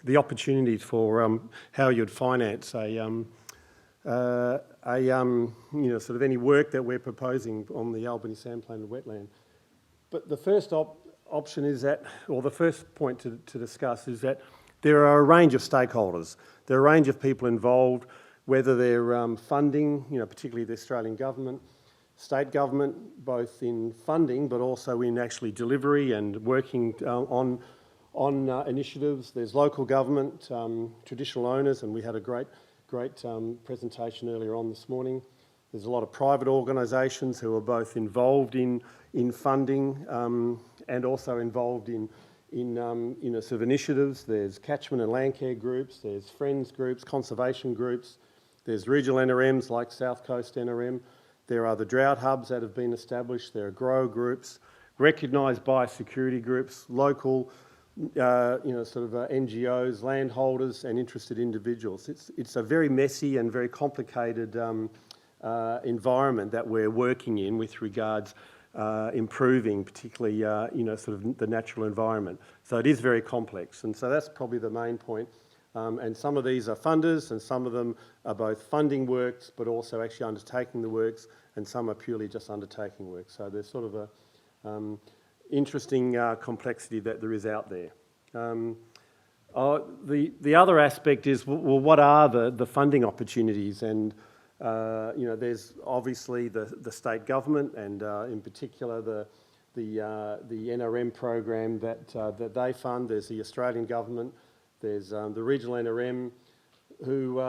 the opportunities for how you'd finance sort of any work that we're proposing on the Albany Sandplain and Wetland. But the first option is that, or the first point to discuss is that there are a range of stakeholders. There are a range of people involved, whether they're funding, particularly the Australian government, state government, both in funding but also in actually delivery and working on initiatives. There's local government, traditional owners, and we had a great presentation earlier on this morning. There's a lot of private organisations who are both involved in funding and also involved in sort of initiatives. There's catchment and landcare groups, there's friends groups, conservation groups, there's regional NRMs like South Coast NRM. There are the Drought Hubs that have been established. There are grow groups, recognised biosecurity groups, local, NGOs, landholders, and interested individuals. It's a very messy and very complicated environment that we're working in with regards improving, particularly, the natural environment. So it is very complex, and so that's probably the main point. And some of these are funders, and some of them are both funding works, but also actually undertaking the works, and some are purely just undertaking work. So there's sort of a interesting complexity that there is out there. The other aspect is, well, what are the funding opportunities? And there's obviously the state government, and in particular the NRM program that they fund. There's the Australian government. There's the regional NRM who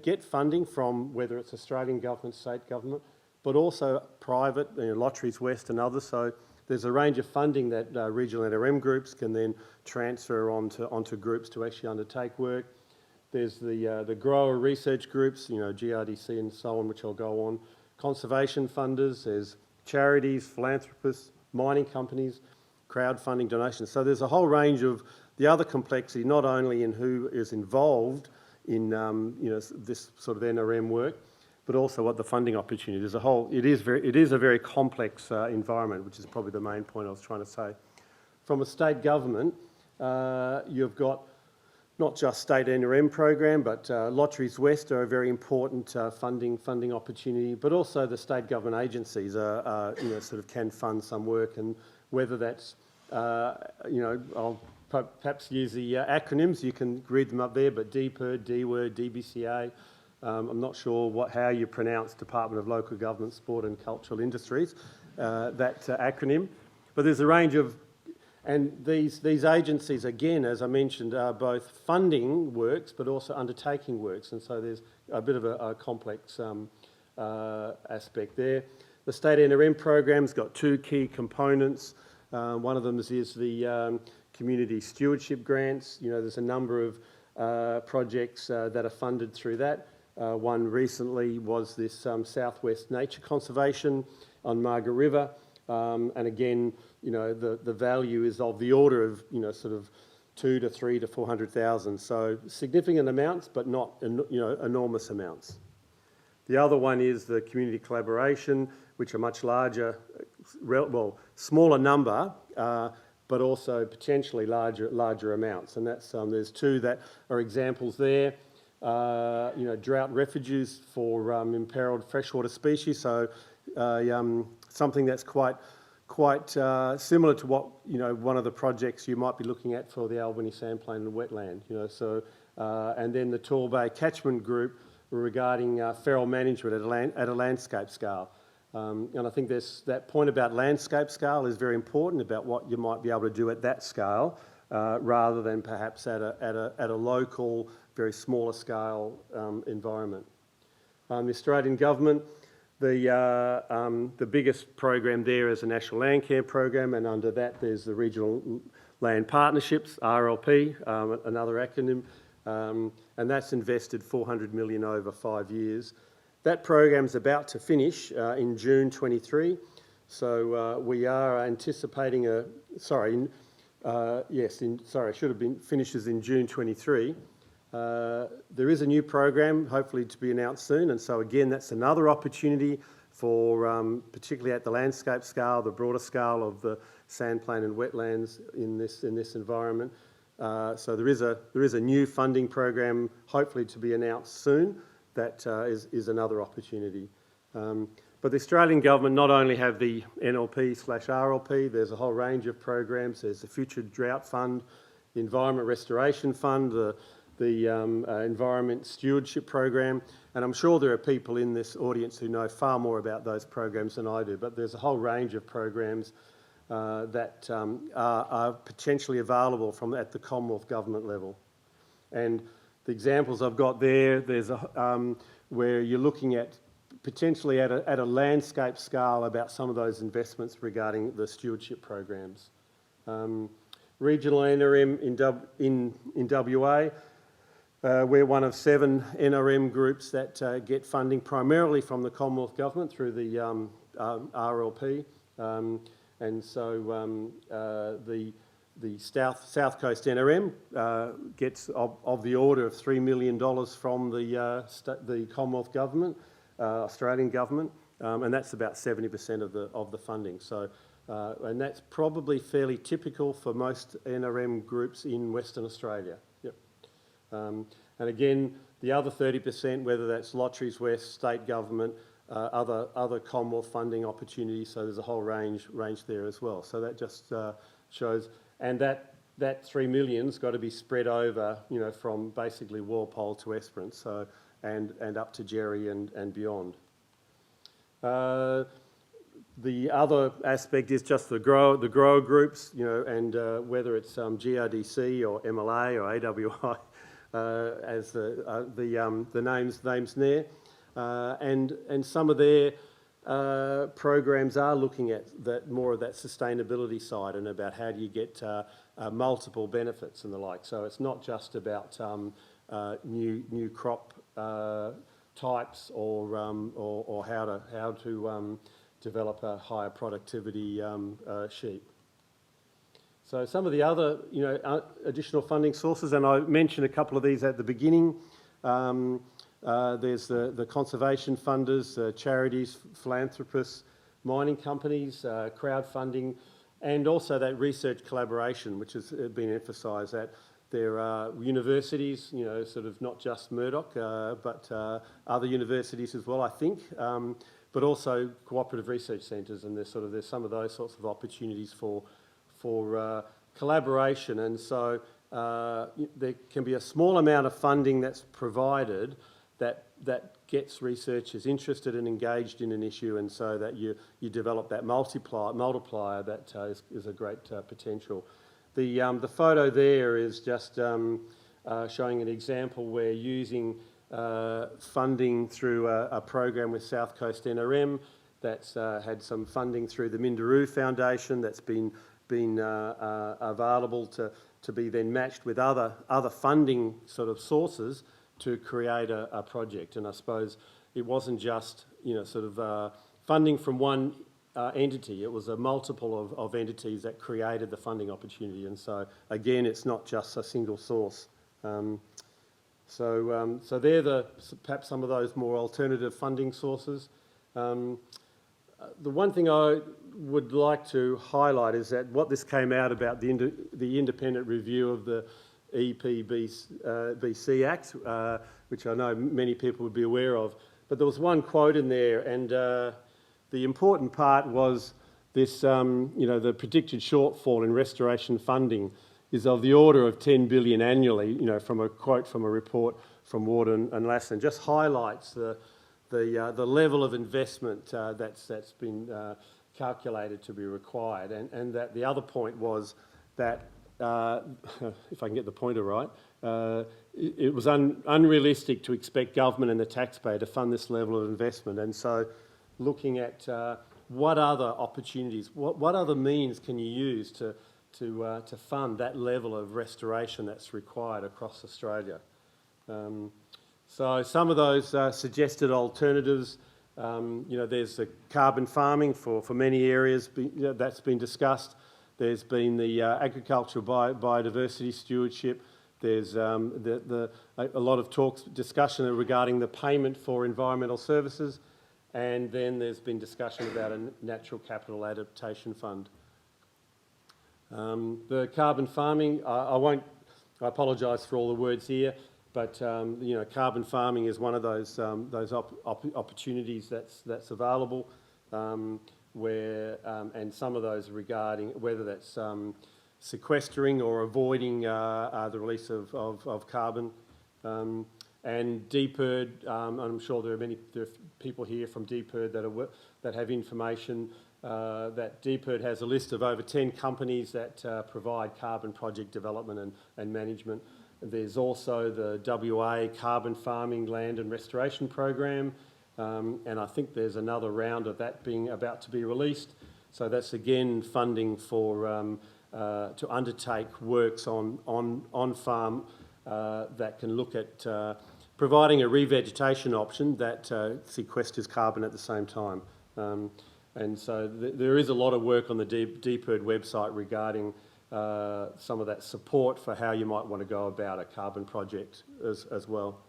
get funding from whether it's Australian government, state government, but also private, Lotteries West and others. So there's a range of funding that regional NRM groups can then transfer onto groups to actually undertake work. There's the grower research groups, GRDC and so on, which I'll go on. Conservation funders, there's charities, philanthropists, mining companies, crowdfunding, donations. So there's a whole range of the other complexity, not only in who is involved in this sort of NRM work, but also what the funding opportunity is. It is a very complex environment, which is probably the main point I was trying to say. From a state government, you've got not just state NRM program, but Lotteries West are a very important funding opportunity, but also the state government agencies can fund some work, and whether that's I'll perhaps use the acronyms. You can read them up there, but DPIRD, DWORD, DBCA. I'm not sure how you pronounce Department of Local Government, Sport and Cultural Industries, that acronym. But there's a range of, and these agencies, again, as I mentioned, are both funding works but also undertaking works, and so there's a bit of a complex aspect there. The state NRM program's got two key components. One of them is the community stewardship grants. There's a number of projects that are funded through that. One recently was this Southwest Nature Conservation on Margaret River, and again, the value is of the order of sort of 2 to 3 to 400,000. So significant amounts, but not enormous amounts. The other one is the community collaboration, which are much larger, smaller number, but also potentially larger amounts. And that's there's two that are examples there. Drought refuges for imperiled freshwater species. So something that's quite similar to what one of the projects you might be looking at for the Albany Sandplain and Wetland. And then the Tall Bay Catchment Group regarding feral management at a landscape scale. And I think that point about landscape scale is very important, about what you might be able to do at that scale, rather than perhaps at a local, very smaller scale environment. The Australian government, the biggest program there is the National Landcare program, and under that there's the Regional Land Partnerships, RLP, another acronym, and that's invested $400 million over 5 years. That program's about to finish in June 23, so we are anticipating finishes in June 23. There is a new program, hopefully to be announced soon, and so again, that's another opportunity for, particularly at the landscape scale, the broader scale of the sandplain and wetlands in this environment. So there is a new funding program, hopefully to be announced soon, that is another opportunity. But the Australian government not only have the NLP/RLP, there's a whole range of programs. There's the Future Drought Fund, the Environment Restoration Fund, the Environment Stewardship Program, and I'm sure there are people in this audience who know far more about those programs than I do, but there's a whole range of programs that are potentially available at the Commonwealth Government level. And the examples I've got there's where you're looking at potentially at a landscape scale about some of those investments regarding the stewardship programs. Regional NRM in WA, we're one of 7 NRM groups that get funding primarily from the Commonwealth Government through the RLP. And so the South Coast NRM gets of the order of $3 million from the Commonwealth Government, Australian Government, and that's about 70% of the funding. So, and that's probably fairly typical for most NRM groups in Western Australia. Yep. And again, the other 30%, whether that's Lotteries West, state government, other Commonwealth funding opportunities, so there's a whole range there as well. So that just shows, and that $3 million's got to be spread over, you know, from basically Walpole to Esperance, so and up to Jerry and beyond. The other aspect is just the grower groups, you know, and whether it's GRDC or MLA or AWI, as the names there. And some of their programs are looking at that more of that sustainability side and about how do you get multiple benefits and the like. So it's not just about new crop types or how to develop a higher productivity sheep. So some of the other additional funding sources, and I mentioned a couple of these at the beginning. There's the conservation funders, charities, philanthropists, mining companies, crowdfunding, and also that research collaboration, which has been emphasised, that there are universities, you know, sort of not just Murdoch, but other universities as well, I think, but also cooperative research centres, and there's some of those sorts of opportunities for collaboration, and so there can be a small amount of funding that's provided that gets researchers interested and engaged in an issue, and so that you develop that multiplier that is a great potential. The photo there is just showing an example where using funding through a program with South Coast NRM that's had some funding through the Minderoo Foundation that's been available to be then matched with other funding sort of sources to create a project. And I suppose it wasn't just funding from one entity. It was a multiple of entities that created the funding opportunity, and so again it's not just a single source. So they're perhaps some of those more alternative funding sources. The one thing I would like to highlight is that what this came out about the independent review of the EPBC Act, which I know many people would be aware of, but there was one quote in there, and the important part was this, the predicted shortfall in restoration funding is of the order of 10 billion annually, from a quote from a report from Ward and Lassen. Just highlights the level of investment that's been calculated to be required, and that the other point was that, if I can get the pointer right, it was unrealistic to expect government and the taxpayer to fund this level of investment, and so looking at what other opportunities, what other means can you use to fund that level of restoration that's required across Australia. So some of those suggested alternatives, there's the carbon farming for many areas, that's been discussed. There's been the agricultural biodiversity stewardship. There's a lot of discussion regarding the payment for environmental services. And then there's been discussion about a natural capital adaptation fund. The carbon farming, I won't I apologise for all the words here, but you know, carbon farming is one of those opportunities that's available, where and some of those regarding whether that's sequestering or avoiding the release of carbon. And DPIRD, I'm sure there are people here from DPIRD that have information that DPIRD has a list of over 10 companies that provide carbon project development and management. There's also the WA Carbon Farming Land and Restoration Program, and I think there's another round of that being about to be released. So that's again funding for to undertake works on farm that can look at providing a revegetation option that sequesters carbon at the same time. And so there is a lot of work on the DPIRD website regarding some of that support for how you might want to go about a carbon project as well.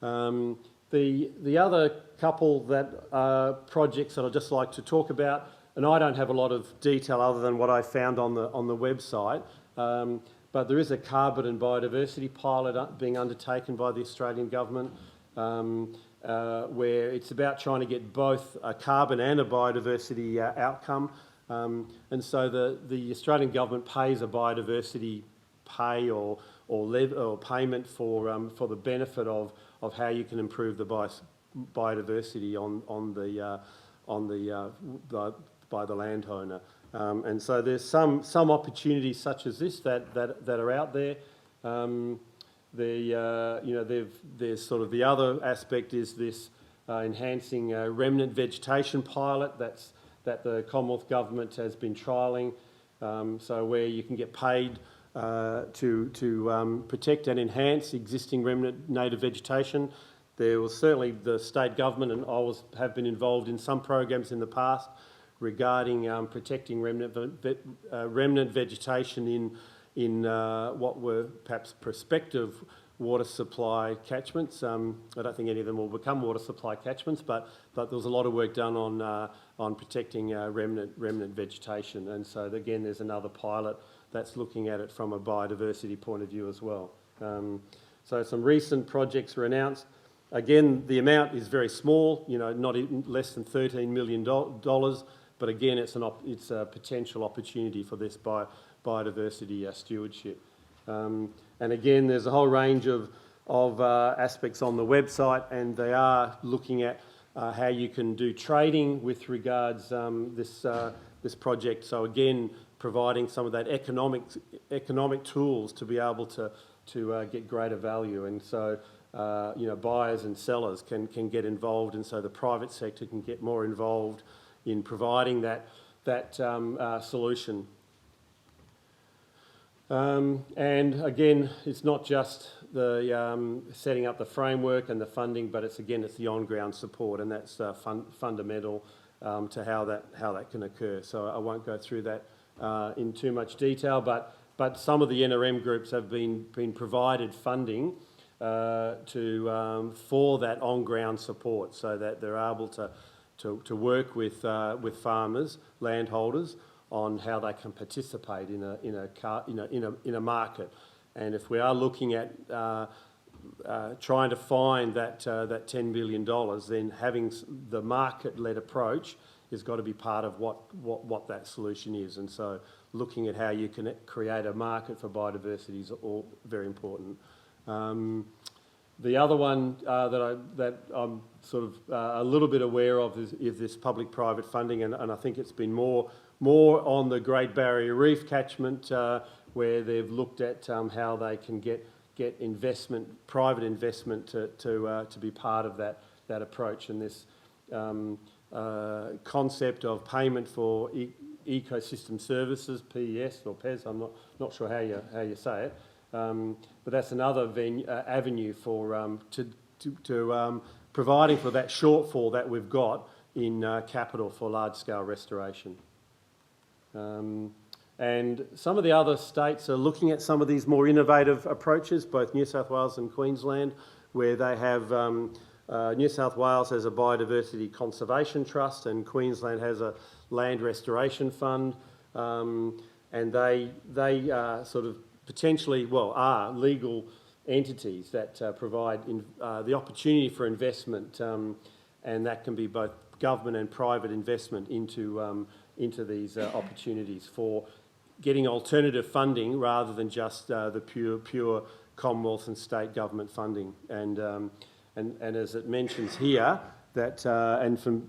The other couple that projects that I'd just like to talk about, and I don't have a lot of detail other than what I found on the website, but there is a carbon and biodiversity pilot being undertaken by the Australian government, where it's about trying to get both a carbon and a biodiversity outcome. And so the Australian government pays a biodiversity pay or payment for the benefit of how you can improve the biodiversity by the landowner. And so there's some opportunities such as this that are out there. There's sort of the other aspect is this enhancing remnant vegetation pilot that the Commonwealth Government has been trialling. So where you can get paid to protect and enhance existing remnant native vegetation. There was certainly the state government, and I have been involved in some programs in the past regarding protecting remnant vegetation in what were perhaps prospective water supply catchments. I don't think any of them will become water supply catchments, but there was a lot of work done on protecting remnant vegetation. And so again, there's another pilot that's looking at it from a biodiversity point of view as well. So some recent projects were announced. Again, the amount is very small, you know, not even less than $13 million, but again, it's a potential opportunity for this biodiversity stewardship. And again, there's a whole range of aspects on the website, and they are looking at how you can do trading with regards this project. So again, providing some of that economic tools to be able to get greater value. And so buyers and sellers can get involved, and so the private sector can get more involved in providing that solution. And again, it's not just the setting up the framework and the funding, but it's the on-ground support, and that's fundamental to how that can occur. So I won't go through that in too much detail, but some of the NRM groups have been provided funding for that on-ground support, so that they're able to work with farmers, landholders, on how they can participate in a market. And if we are looking at trying to find that $10 billion, then having the market-led approach has got to be part of what that solution is. And so looking at how you can create a market for biodiversity is all very important. The other one that I'm sort of a little bit aware of is this public-private funding, and I think it's been more on the Great Barrier Reef catchment, where they've looked at how they can get private investment to be part of that approach, and this concept of payment for ecosystem services, PES or PES. I'm not sure how you say it. But that's another avenue for providing for that shortfall that we've got in capital for large-scale restoration. And some of the other states are looking at some of these more innovative approaches, both New South Wales and Queensland, where they have New South Wales has a biodiversity conservation trust, and Queensland has a land restoration fund, and they sort of potentially, well, are legal entities that provide the opportunity for investment, and that can be both government and private investment into these opportunities for getting alternative funding rather than just the pure Commonwealth and state government funding. And as it mentions here, that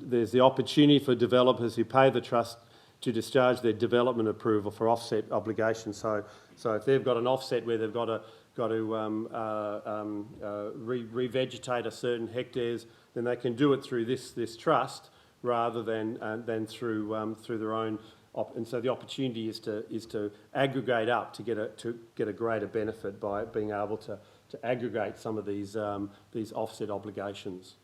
there's the opportunity for developers who pay the trust to discharge their development approval for offset obligations. So if they've got an offset where they've got to revegetate a certain hectares, then they can do it through this trust rather than through their own. And so the opportunity is to aggregate up to get a greater benefit by being able to aggregate some of these offset obligations.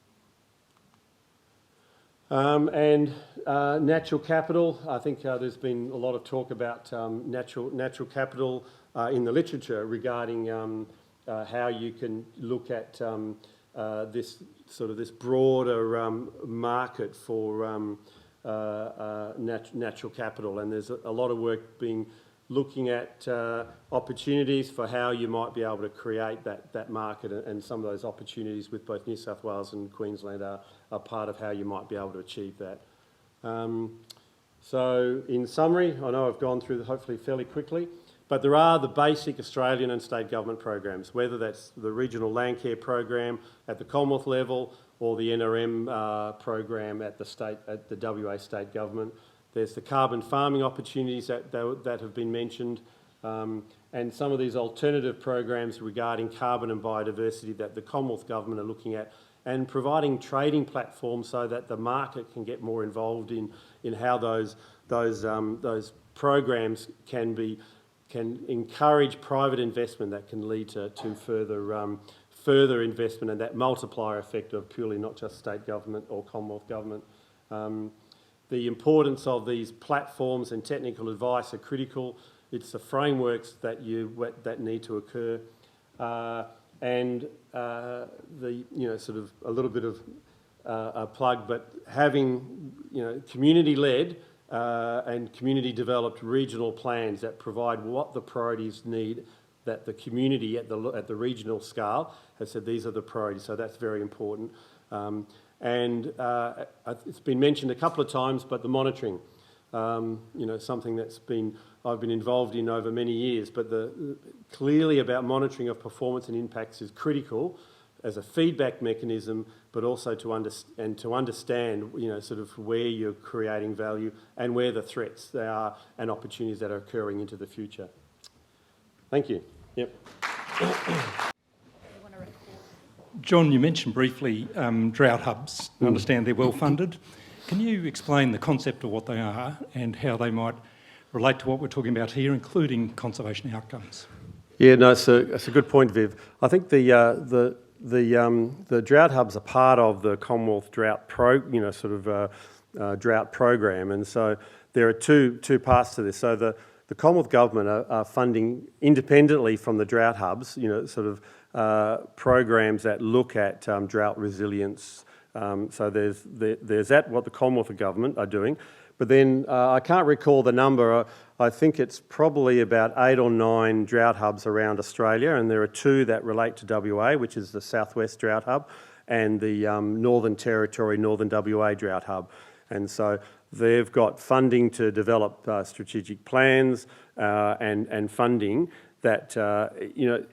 And natural capital. I think there's been a lot of talk about natural capital in the literature regarding how you can look at this broader market for natural capital, and there's a lot of work being looking at opportunities for how you might be able to create that market, and some of those opportunities with both New South Wales and Queensland are part of how you might be able to achieve that. So in summary, I know I've gone through hopefully fairly quickly, but there are the basic Australian and state government programs, whether that's the regional Landcare program at the Commonwealth level or the NRM program at the WA state government. There's the carbon farming opportunities that have been mentioned, and some of these alternative programs regarding carbon and biodiversity that the Commonwealth government are looking at, and providing trading platforms so that the market can get more involved in how those programs can encourage private investment that can lead to further investment and that multiplier effect of purely not just state government or Commonwealth government. The importance of these platforms and technical advice are critical. It's the frameworks that need to occur, and sort of a little bit of a plug, but having community-led and community-developed regional plans that provide what the priorities need, that the community at the regional scale has said these are the priorities. So that's very important. And it's been mentioned a couple of times, but the monitoring, something I've been involved in over many years, but clearly about monitoring of performance and impacts is critical as a feedback mechanism, but also to understand sort of where you're creating value and where the threats there are and opportunities that are occurring into the future. Thank you. Yep. John, you mentioned briefly Drought Hubs. I understand they're well funded. Can you explain the concept of what they are and how they might relate to what we're talking about here, including conservation outcomes? Yeah, no, it's a good point, Viv. I think the Drought Hubs are part of the Commonwealth Drought drought program, and so there are two parts to this. So the Commonwealth Government are funding independently from the Drought Hubs, programs that look at drought resilience. So there's that, what the Commonwealth Government are doing. But then I can't recall the number. I think it's probably about 8 or 9 drought hubs around Australia, and there are 2 that relate to WA, which is the Southwest Drought Hub and the Northern Territory, Northern WA Drought Hub. And so they've got funding to develop strategic plans and funding that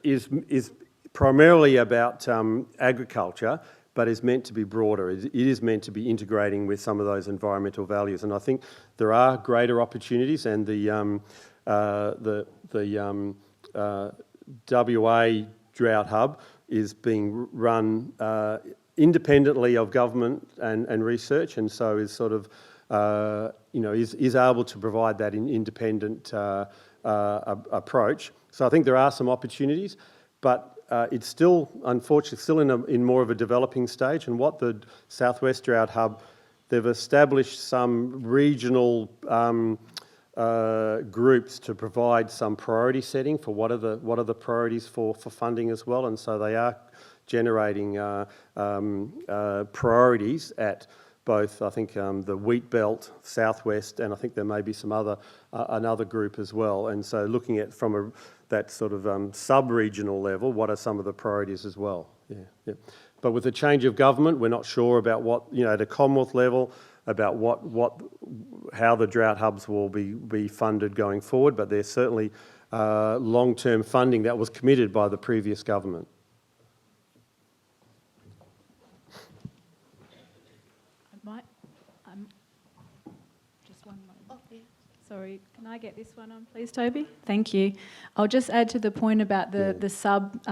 is primarily about agriculture, but is meant to be broader. It is meant to be integrating with some of those environmental values, and I think there are greater opportunities. And the WA Drought Hub is being run independently of government and research, and so is sort of is able to provide that independent approach. So I think there are some opportunities, but it's still, unfortunately, in more of a developing stage. And what the Southwest Drought Hub, they've established some regional groups to provide some priority setting for what are the priorities for funding as well. And so they are generating priorities at both, I think, the wheat belt, southwest, and I think there may be some other, another group as well. And so looking at from that sort of sub-regional level, what are some of the priorities as well? Yeah. But with the change of government, we're not sure about what, at a Commonwealth level, about how the drought hubs will be funded going forward, but there's certainly long-term funding that was committed by the previous government. Just one moment. Oh, yeah. Sorry, can I get this one on, please, Toby? Thank you. I'll just add to the point about the sub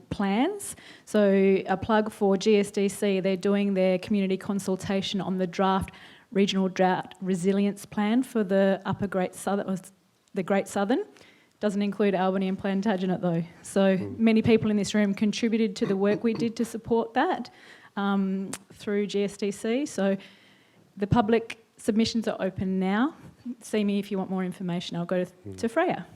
plans. So a plug for GSDC, they're doing their community consultation on the draft regional drought resilience plan for the upper Great Southern, the Great Southern. Doesn't include Albany and Plantagenet though. So many people in this room contributed to the work we did to support that through GSDC. So the public submissions are open now. See me if you want more information. I'll go to Freya.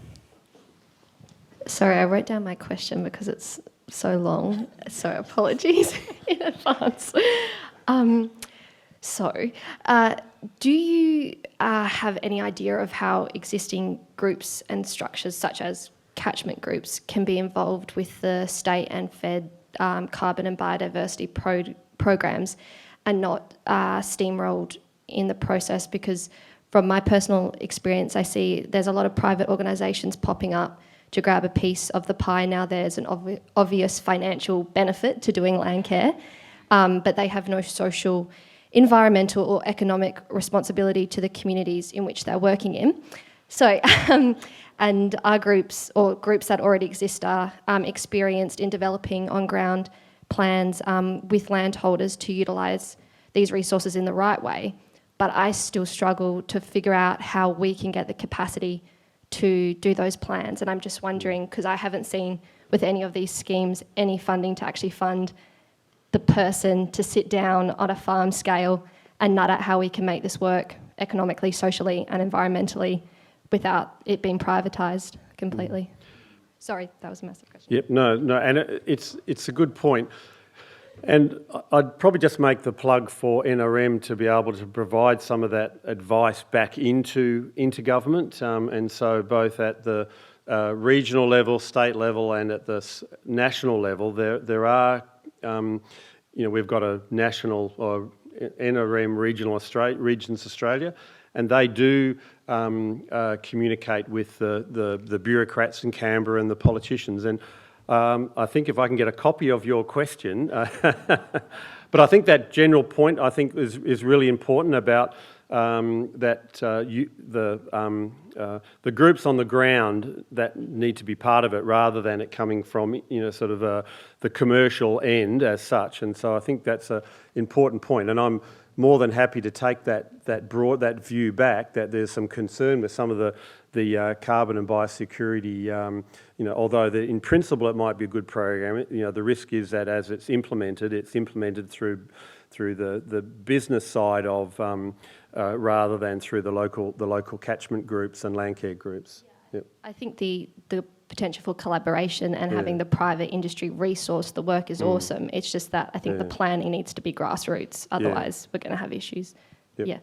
Sorry, I wrote down my question because it's so long, so apologies in advance. Do you have any idea of how existing groups and structures such as catchment groups can be involved with the state and fed carbon and biodiversity programs and not steamrolled in the process? Because from my personal experience, I see there's a lot of private organisations popping up to grab a piece of the pie. Now there's an obvious financial benefit to doing Landcare, but they have no social, environmental or economic responsibility to the communities in which they're working in. So, and our groups or groups that already exist are experienced in developing on-ground plans with landholders to utilise these resources in the right way. But I still struggle to figure out how we can get the capacity to do those plans. And I'm just wondering, because I haven't seen with any of these schemes any funding to actually fund the person to sit down on a farm scale and nut at how we can make this work economically, socially and environmentally without it being privatised completely. Sorry, that was a massive question. Yep, no, and it's a good point. And I'd probably just make the plug for NRM to be able to provide some of that advice back into government. And so both at the regional level, state level and at the national level, there are, we've got a national or NRM Regions Australia, and they do communicate with the bureaucrats in Canberra and the politicians. And I think if I can get a copy of your question, but I think that general point I think is really important about that the groups on the ground that need to be part of it rather than it coming from sort of the commercial end as such. And so I think that's an important point. And I'm more than happy to take that view back, that there's some concern with some of the carbon and biosecurity, although in principle it might be a good program, the risk is that as it's implemented through the business side of rather than through the local catchment groups and Landcare groups. Yep. I think the potential for collaboration and having the private industry resource the work is awesome. It's just that I think the planning needs to be grassroots, otherwise we're going to have issues. Yep. Yeah.